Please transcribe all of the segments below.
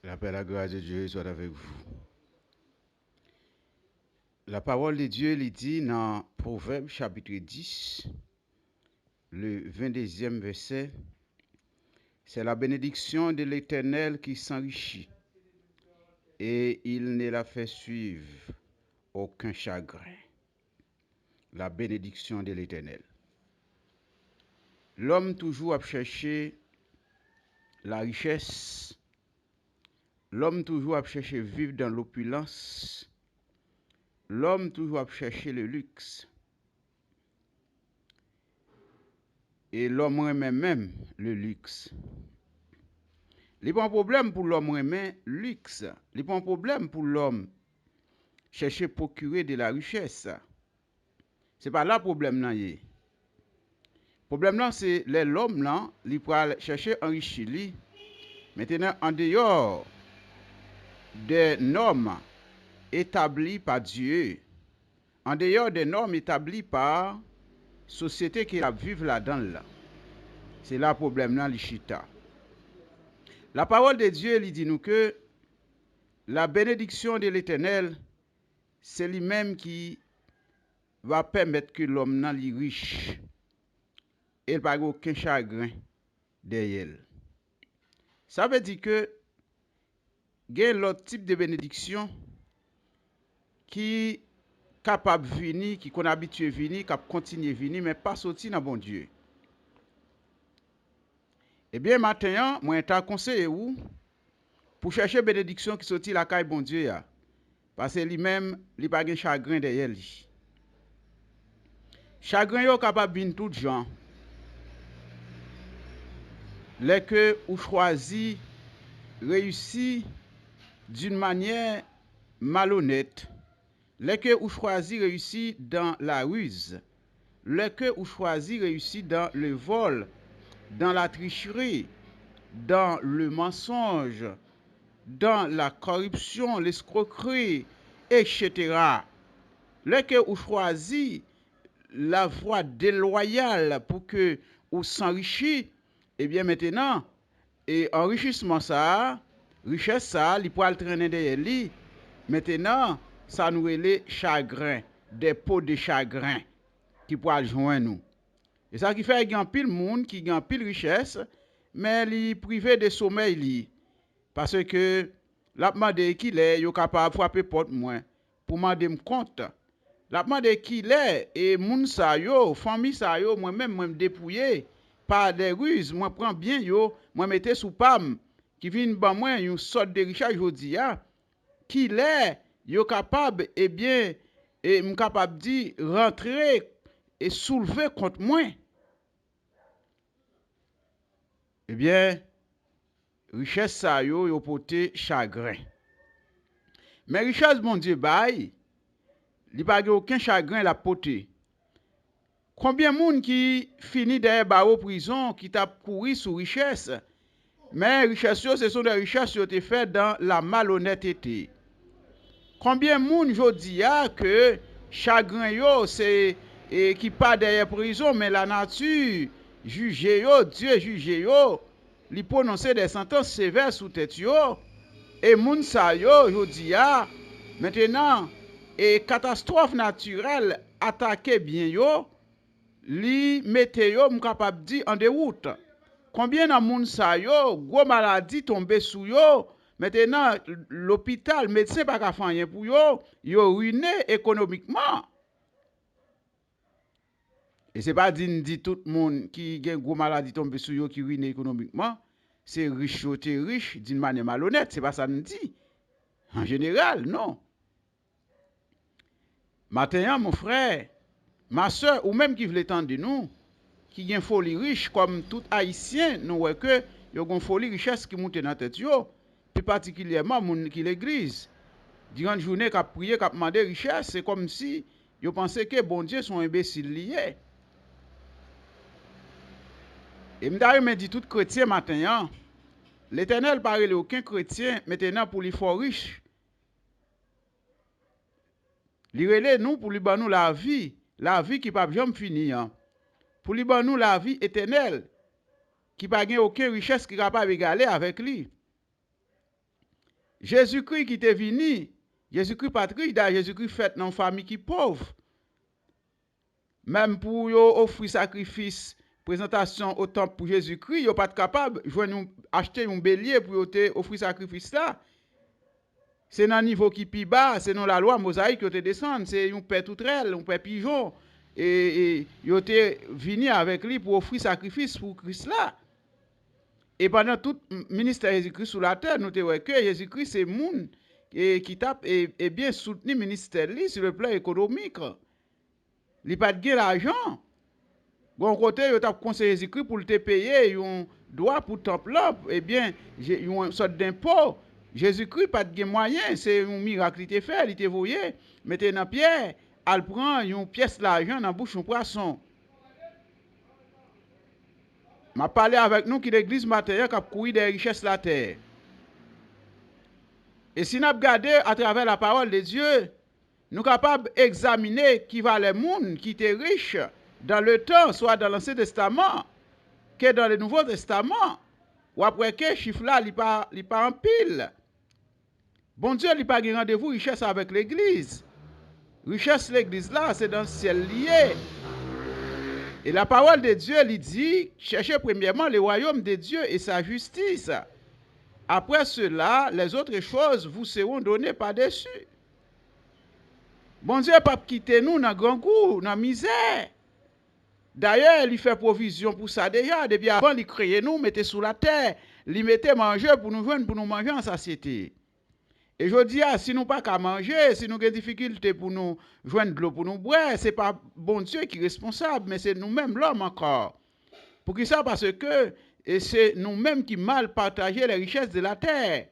La paix et la grâce de Dieu soit avec vous. La parole de Dieu lui dit dans Proverbe chapitre 10, le 22e verset, c'est la bénédiction de l'Éternel qui s'enrichit et il ne la fait suivre aucun chagrin. La bénédiction de l'Éternel. L'homme toujours a cherché la richesse, l'homme toujours a cherché vivre dans l'opulence, l'homme toujours a cherché le luxe. Et l'homme remet même le luxe. Il n'y a pas un problème pour l'homme remet le luxe. Il n'y a pas un problème pour l'homme chercher à procurer de la richesse. Ce n'est pas là le problème. Le problème là, c'est l'homme là, il peut chercher à enrichir lui. Maintenant, en dehors des normes établies par Dieu, en dehors des normes établies par la société qui vit là-dedans, c'est là le problème là, l'Ichita. La parole de Dieu lui dit nous que la bénédiction de l'Éternel, c'est lui-même qui va permettre que l'homme soit riche. Et il n'y a aucun chagrin derrière. Ça veut dire que il y a l'autre type de bénédiction qui est capable de venir, qui est habitué à venir, qui continue à venir, mais pas sortir dans bon Dieu. Eh bien, maintenant, moi, je conseille vous pour chercher bénédiction qui sortit la caille bon Dieu. Parce que lui-même, il n'y a pas de chagrin derrière lui. Chagrin est capable de venir tout gens. Les que vous choisissez réussir d'une manière malhonnête, les que vous choisissez réussir dans la ruse, les que vous choisissez réussir dans le vol, dans la tricherie, dans le mensonge, dans la corruption, l'escroquerie, etc. Les que vous choisissez la voie déloyale pour que vous s'enrichissez, eh bien maintenant, et enrichissement ça, richesse ça, il peut le traîner derrière lui. Maintenant, ça nous est les chagrins, des pots de chagrin qui peuvent joindre nous. Et ça qui fait qu'il y a un pile monde qui a pile richesse, mais il est privé de sommeil li. Parce que la demande qu'il est, il est capable de frapper porte moins pour demander me compte. La demande qu'il est et moun sa yo, famille sa yo, moi-même moi me dépouiller par des ruses, moi prends bien yo, moi mette sous pam qui vient ban moi une sorte de richesse jodi a qu'il est yo capable eh bien et m capable dit rentrer et soulever contre moi. Eh bien richesse sa yo porter chagrin. Mais richesse bon Dieu bail, il n'y a pas aucun chagrin la porter. Combien de monde qui finit derrière barreau prison qui t'a couru sous richesse, mais richesse ce sont des richesses qui ont été faites dans la malhonnêteté. Combien de monde jodi a que chagrin yo c'est qui pas derrière prison mais la nature juge yo, Dieu juge yo, li prononcer des sentences sévères sous tête yo et moun sa yo jodi a maintenant et catastrophe naturelle attaquer bien yo li mette yo m'capable di en déroute. Combien de moun sa yo, gros maladie tombe sous yo, maintenant l'hôpital, médecin pas ka faire rien pour yo ruiné économiquement. Et c'est pas dit tout le monde qui a gros maladie tombe sous yo qui ruiné économiquement, c'est riche d'une manière malhonnête, c'est pas ça nous dit. En général, non. Maintenant mon frère, ma soeur ou même qui veut tendre de nous, qui a une folie riche comme tout haïtien, nous voyons que y a une folie richesse qui monte dans la tête yo, plus particulièrement moun qui l'église. Durant la journée qu'a prié, qu'a demandé richesse, c'est comme si yo pensait que bon Dieu sont imbéciles liés. Et m'dare me dit tout chrétien maintenant, l'Éternel parle aucun chrétien maintenant pour les fort riche. Li relè nous pour lui ban nous la vie qui pas jamais finir. Pour lui ban nous la vie éternelle qui pas gain aucune richesse qui capable égaler avec lui. Jésus-Christ qui était venu, Jésus-Christ pas riche, Jésus-Christ fait dans une famille qui pauvre. Même pour offrir sacrifice, présentation au temple pour Jésus-Christ, yo pas capable de acheter un bélier pour offrir sacrifice là. C'est dans un niveau qui plus bas, c'est dans la loi mosaïque que te descend, c'est un père toutrelle, un père pigeon et yo te venu avec lui pour offrir sacrifice pour Christ là. Et pendant tout ministère Jésus-Christ sur la terre, nous te voyons que Jésus-Christ c'est monde qui tape et bien soutenu ministère lui sur le plan économique. Il pas de l'argent. Bon côté, il t'a conseillé Jésus-Christ pour te payer un droit pour temple là, eh bien, une sorte d'impôt. Jésus-Christ pas de moyen, c'est un miracle qu'il t'a fait, il t'a voyé, mettez dans pierre, elle prend une pièce d'argent dans la bouche d'un poisson. M'a parlé avec nous qui l'église matérielle qui a couru des richesses de la terre. Et si nous regardons à travers la parole de Dieu, nous sommes capables d'examiner qui va les monde qui étaient riches dans le temps, soit dans l'Ancien Testament, que dans le Nouveau Testament, ou après que chiffre là, il pas en pile. Bon Dieu, il n'a pas de rendez-vous richesse avec l'église. Richesse l'église là, c'est dans le ciel lié. Et la parole de Dieu, il dit, cherchez premièrement le royaume de Dieu et sa justice. Après cela, les autres choses vous seront données par-dessus. Bon Dieu n'a pas quitté nous dans le grand goût, dans la misère. D'ailleurs, il fait provision pour ça déjà. Depuis avant, il créait nous, mettait sous la terre. Il mettait manger pour nous joindre, pour nous manger en satiété. Et je dis, si nous pas qu'à manger, si nous avons des difficultés pour nous joindre de l'eau pour nous boire, ce n'est pas bon Dieu qui est responsable, mais c'est nous-mêmes l'homme encore. Pour qui ça? Parce que c'est nous-mêmes qui mal partageons les richesses de la terre.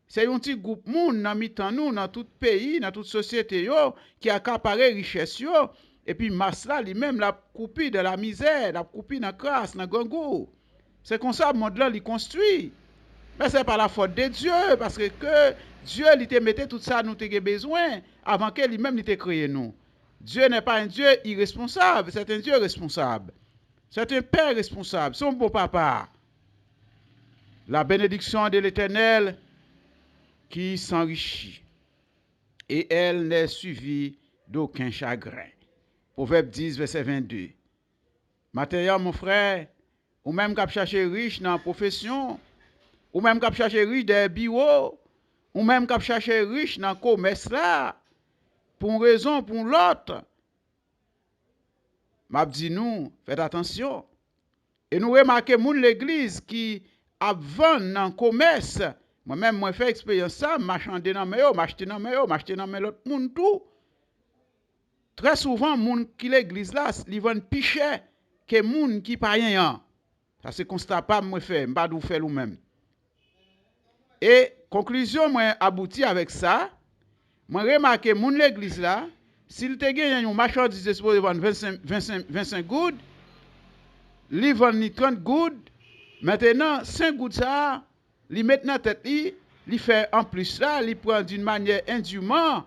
C'est un petit groupe monde dans nous, dans tout pays, dans toute société, qui a accaparé les richesses. Et puis, masse là, lui-même, la coupé de la misère, la coupé dans la crasse, dans le gangou. C'est comme ça, le monde-là, il construit. Mais ce n'est pas la faute de Dieu, parce que Dieu, il te mettait tout ça, nous avons besoin, avant que lui-même, il te créé nous. Dieu n'est pas un Dieu irresponsable, c'est un Dieu responsable. C'est un Père responsable, son beau papa. La bénédiction de l'Éternel qui s'enrichit, et elle n'est suivie d'aucun chagrin. Proverbe 10, verset 22. Maintenant, mon frère, ou même qui chercher riche dans la profession, ou même qui chercher riche dans le bureau, ou même qui chercher riche dans le commerce là, pour une raison, pour l'autre, m'a dit nous, faites attention. Et nous remarquons l'église qui a vendu dans le commerce. Moi-même, moi fait expérience ça, m'acheter dans mes m'acheter dans mes m'acheter dans mes l'autre monde tout. Très souvent, moun qui l'église là, ils vendent plus cher que moun qui pas rien. Ça c'est constat pas moi fait, m'pas d'ou faire nous-même. Et conclusion moi abouti avec ça, moi remarqué moun l'église là, s'il te gagne une marchandise supposé vendre 25 good, li vend 30 good, maintenant 5 good ça, li met dans tête li fait en plus là, li prend d'une manière indûment,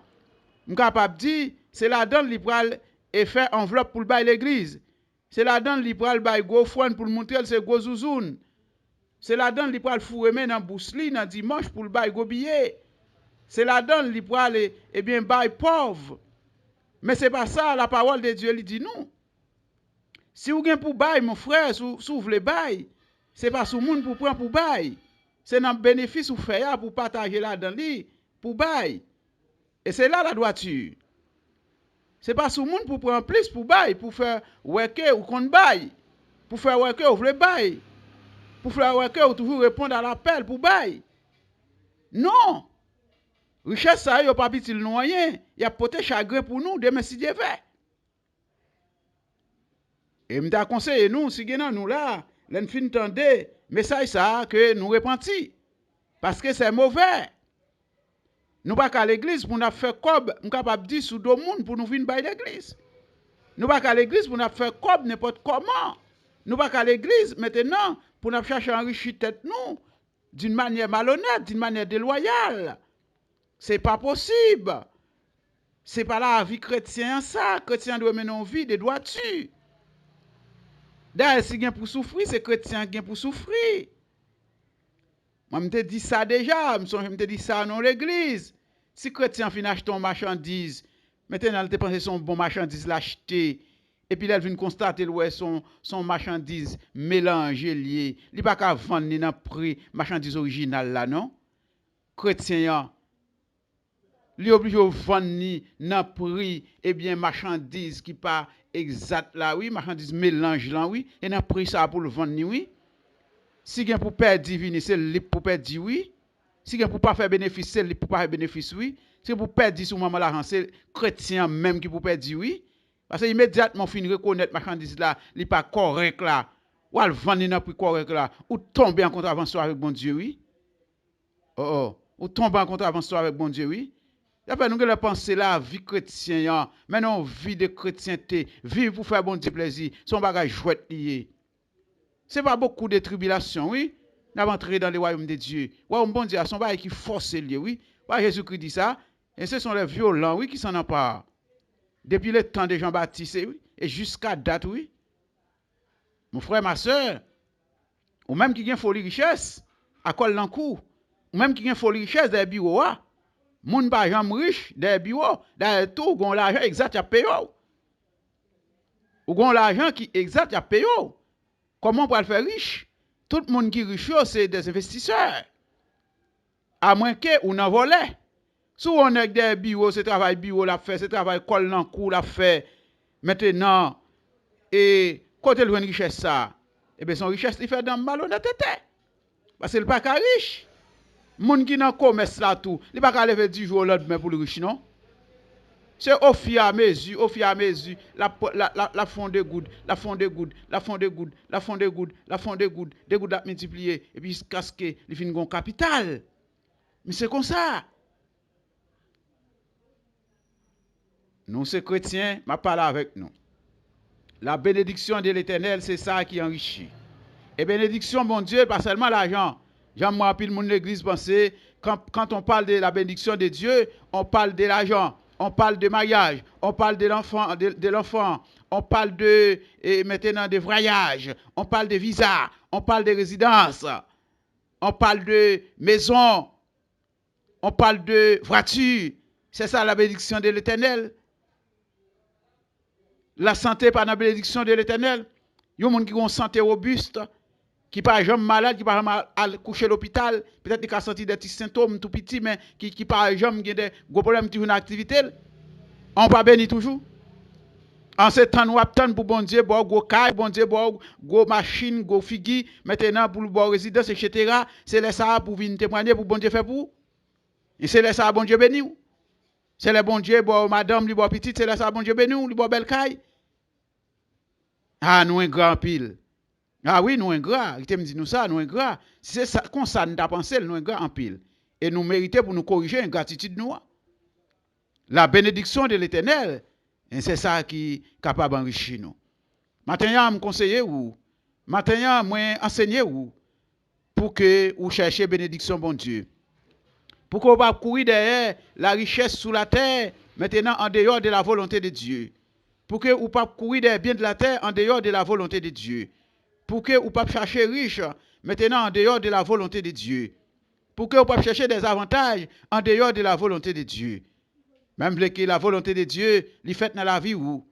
m'capable dire c'est là-dedans li pral et fait enveloppe pour le bail l'église. C'est là-dedans li pral bail gros fouane pour montrer c'est gros zouzoun. C'est là-dedans li pral fourrer dans bouche li dans dimanche pour le bail gros billet. C'est là-dedans li pral et bien bail pauvre. Mais c'est pas ça la parole de Dieu lui dit non. Si vous gain pour bail mon frère, sous vous voulez bail, c'est pas sous monde pour prendre pour bail. C'est dans bénéfice ou fait pour partager là-dedans li pour bail. Et c'est là la droiture. C'est pas sous monde pour prendre plus pour bail, pour faire worker ou qu'on bail, pour faire worker ou voulez bail, pour faire worker ou toujours répondre à l'appel pour bail. Non! Richesse ça yo pas petit noyen, y a porté chagrin pour nous demain si Dieu veut. Et m'ta conseillé nous si genan nous là, l'en fin tande message ça que nous repenti parce que c'est mauvais. Nous pas qu'à l'église pour nous faire cob, nous capable dire sous deux monde pour nous venir by l'église. Nous pas qu'à l'église pour nous faire cob n'importe comment. Nous pas qu'à l'église maintenant pour nous chercher enrichir tête nous d'une manière malhonnête, d'une manière déloyale. C'est pas possible. C'est pas la vie chrétienne ça. Chrétien doit mener une vie de droiture. D'ailleurs, si gain pour souffrir, c'est chrétien gain pour souffrir. Moi, je te dis ça déjà. Je te dis ça dans l'église. Si chrétien fin acheter une marchandise, maintenant, il te pense son bon marchandise l'acheter. Et puis, là, il vient constater ouais, son marchandise mélangée, liée. Il n'y a pas qu'à vendre dans le prix marchandise originale là, non? Chrétien, il est obligé de vendre dans le prix, eh bien, marchandise qui pas exact là, oui, marchandise mélange là, oui. Et dans le prix ça pour le vendre, oui. Si vous pour perdre divine, c'est libre pour perdre, oui. Si vous pour pas faire bénéfice, c'est libre pour pas faire bénéfice, oui. Si vous pour perdre sur moment l'argent, c'est chrétien même qui pour perdre, oui. Parce que immédiatement, fin reconnaître marchandise là, il n'est pas correct là. Ou al vendre dans prix correct là. Ou tomber en contravention avec bon Dieu, oui. Oh. Ou tomber en contravention avec bon Dieu, oui. D'après nous, la pensée là, vie chrétienne, maintenant, vie de chrétienté, vivre pour faire bon Dieu plaisir, son bagage chouette lié. Ce n'est pas beaucoup de tribulations, oui. Nous avons entré dans le royaume de Dieu. Royaume bon Dieu, son bagage qui force lié, oui. Jésus-Christ dit ça. Et ce sont les violents, oui, qui s'en emparent. Depuis le temps de Jean-Baptiste, oui, et jusqu'à date, oui. Mon frère, ma soeur, ou même qui a folie richesse, à quoi l'encours, ou même qui a folie richesse dans les bureaux, moun pas jamais riche dans les bureaux, dans tout, gon l'argent exact à payer. Ou gon l'argent qui exact à payer. Comment on peut le faire riche? Tout le monde qui est riche, c'est des investisseurs. À moins que ou n'en volait. Si on est des bureaux, c'est travail bureau la fait, c'est travail col dans cou la fait. Maintenant, et côté le richesse ça, et bien son richesse il fait dans malhonnêteté. Parce qu'il n'est pas riche. Moun qui dans commerce là tout, il pas lever 10 jours l'autre mais pour le riche non. C'est au fur et à mesure, la fond de goutte, la fond de goutte, la fond de goutte, la fond de goutte, la fond de goutte, des gouttes à multiplier et puis jusqu'à ce que il finit gon capital. Mais c'est comme ça. Nous, ces chrétiens, m'a parlé avec nous. La bénédiction de l'Éternel, c'est ça qui enrichit. Et bénédiction, mon Dieu, pas seulement l'argent. J'aime pile mon église penser, quand on parle de la bénédiction de Dieu, on parle de l'argent, on parle de mariage, on parle de l'enfant, on parle de maintenant de voyage, on parle de visa, on parle de résidence, on parle de maison, on parle de voiture. C'est ça la bénédiction de l'Éternel. La santé par la bénédiction de l'Éternel. Il y a des gens qui ont une santé robuste, qui pas jamais malade, qui pas jamais coucher à l'hôpital, peut-être qui a senti des petits symptômes tout petits, mais qui pas jamais des gros problèmes qui ont une activité. On pas béni toujours. En ce temps, nous attendons pour bon Dieu, pour gros caille, bon Dieu, pour gros machine, gros figui, maintenant pour le résidence, etc. C'est là ça pour venir témoigner pour bon Dieu faire pour. Et c'est là ça bon Dieu béni. C'est le bon Dieu, pour madame, pour petite, c'est là ça bon Dieu béni, pour belle caille. Ah, nous un grand pile. Ah oui, nous un grand. Il me dit nous ça, nous un grand. C'est ça, comme ça, nous avons pensé, nous un grand en pile. Et nous méritons pour nous corriger une gratitude nous. La bénédiction de l'Éternel, c'est ça qui est capable d'enrichir nous. Maintenant, je conseille ou, maintenant, moi enseigner ou, pour que vous cherchiez bénédiction, bon Dieu. Pour que vous ne courir derrière la richesse sous la terre, maintenant en dehors de la volonté de Dieu. Pour que vous ne pas courir des biens de la terre en dehors de la volonté de Dieu. Pour que vous ne pas chercher riche maintenant en dehors de la volonté de Dieu. Pour que vous ne pas chercher des avantages en dehors de la volonté de Dieu. Même que la volonté de Dieu, il fait dans la vie ou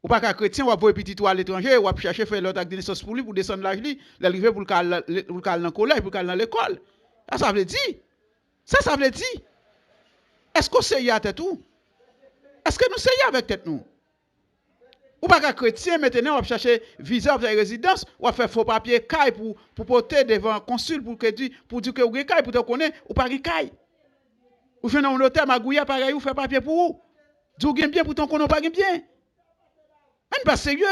pas qu'un chrétien ou un petit toit à l'étranger ou chercher faire l'autre acte de naissance pour lui pour descendre l'âge lui, l'arriver pour le cal dans le collège, pour le cal dans l'école. Ça veut dire. Ça veut dire. Est-ce qu'on sait à tête tout? Est-ce que nous seyons avec tête nous? Ou pas qu'un chrétien maintenant va chercher visa pour résidence ou va faire faux papier caille pour porter devant consul pour dire que vous avez caille pour te connaître ou pas caille. Ou venez dans un hôtel magouya pareil ou faire papier pour vous. Dis vous bien pour ton connaître pas bien. Même pas sérieux.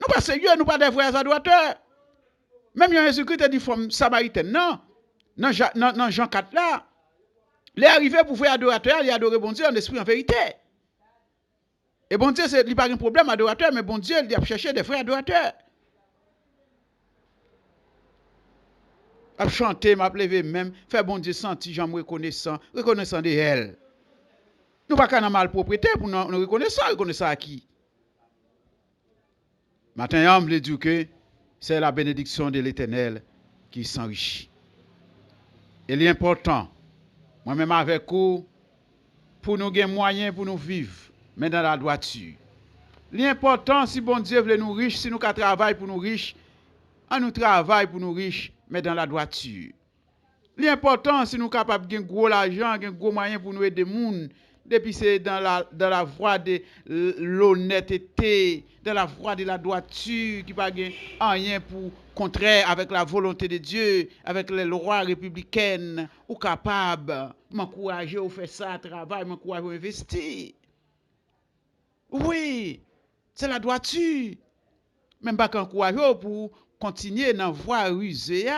Nous pas sérieux, nous pas des vrais adorateurs. Même Jésus-Christ a dit forme samaritaine non. Dans Jean 4 là, il est arrivé pour faire adorateur, il a adoré bon Dieu en esprit en vérité. Et bon Dieu, il n'y a pas de problème adorateur, mais bon Dieu, il a cherché des vrais adorateurs. A chanter, m'a levé même, faire bon Dieu sentir, j'en reconnaissant de elle. Nous pas qu'à mal propriété pour nous reconnaissant à qui? Maintenant, on me dit que c'est la bénédiction de l'Éternel qui s'enrichit. Et l'important, moi-même avec vous, pour nous gagner moyen pour nous vivre, mais dans la droiture. L'important, si bon Dieu veut nous riches, si nous travaillons pour nous riches, on nous travaille pour nous riches, mais dans la droiture. L'important, si nous sommes capables de gagner gros l'argent, gagner gros moyens pour nous aider les gens, depuis c'est dans la voie de l'honnêteté, dans la voie de la droiture, qui pas rien pour contraire avec la volonté de Dieu, avec les lois républicaines, ou capable m'encourager à faire ça, travail, m'encourager à investir. Oui, c'est la droiture. Même pas qu'encourager pour continuer dans la voie rusée,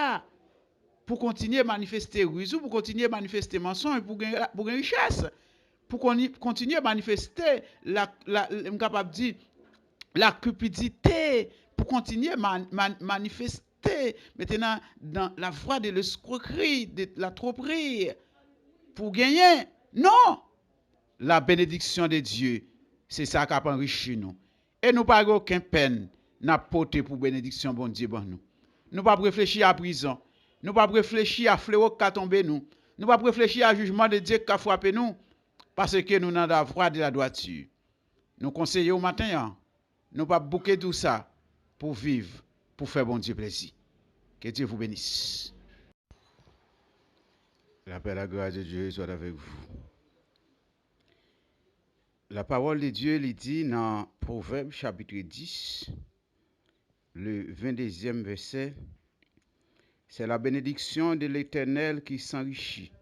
pour continuer à manifester ruse, pour continuer à manifester mensonge, pour gagner richesse, pour continuer à manifester capable de dire, la cupidité, pour continuer à manifester maintenant dans la voie de l'escroquerie, de la tromperie, pour gagner. Non! La bénédiction de Dieu, c'est ça qui a enrichi nous. Et nous n'avons aucun peine n'a porté pour bénédiction bon Dieu bon nous. Nous pas réfléchir à prison. Nous pas réfléchir à fléau qui a tombé nous. Nous pas réfléchir à jugement de Dieu qui a frappé nous. Parce que nous dans la voie de la droiture. Nous conseillons au matin, nous pas bouquer tout ça pour vivre, pour faire bon Dieu plaisir. Que Dieu vous bénisse. La paix et la grâce de Dieu soit avec vous. La parole de Dieu lui dit dans Proverbe chapitre 10, le 22e verset, c'est la bénédiction de l'Éternel qui s'enrichit,